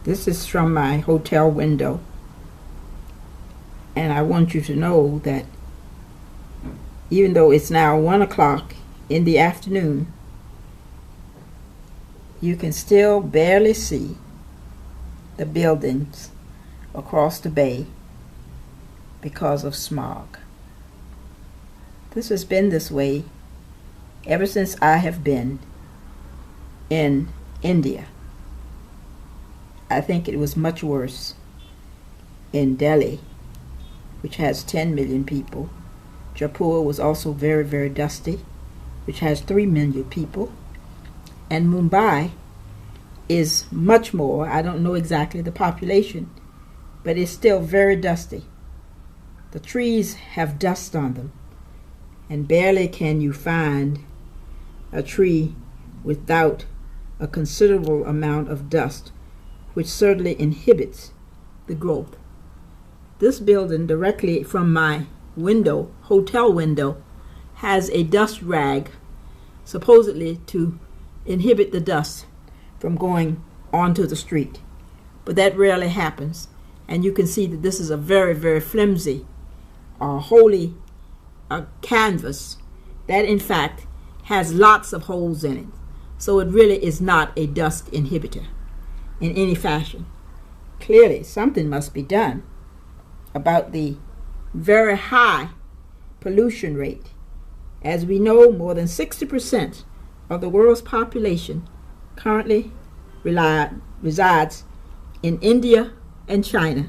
This is from my hotel window, and I want you to know that even though it's now 1 o'clock in the afternoon, you can still barely see the buildings across the bay because of smog. This has been this way ever since I have been in India. I think it was much worse in Delhi, which has 10 million people. Jaipur was also very, very dusty, which has 3 million people. And Mumbai is much more. I don't know exactly the population, but it's still very dusty. The trees have dust on them, and barely can you find a tree without a considerable amount of dust, which certainly inhibits the growth. This building directly from my window, hotel window, has a dust rag supposedly to inhibit the dust from going onto the street. But that rarely happens, and you can see that this is a very, very flimsy holy canvas that in fact has lots of holes in it. So it really is not a dust inhibitor in any fashion. Clearly, something must be done about the very high pollution rate. As we know, more than 60% of the world's population currently resides in India and China.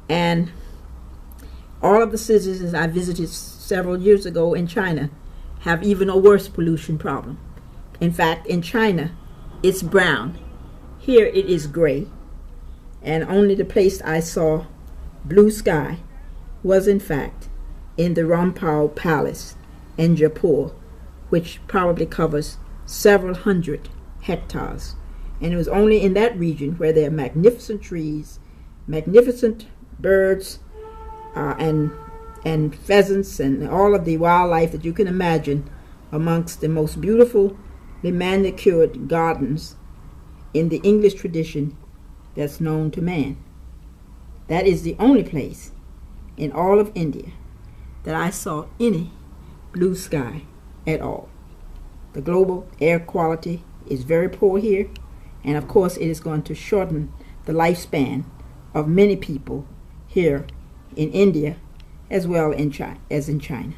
And all of the cities I visited several years ago in China have even a worse pollution problem. In fact, in China, it's brown. Here it is gray. And only the place I saw blue sky was in fact in the Rampal Palace in Jaipur, which probably covers several hundred hectares. And it was only in that region where there are magnificent trees, magnificent birds, and pheasants and all of the wildlife that you can imagine, amongst the most beautifully manicured gardens in the English tradition that's known to man. That is the only place in all of India that I saw any blue sky at all. The global air quality is very poor here, and of course it is going to shorten the lifespan of many people here in India as well as in China.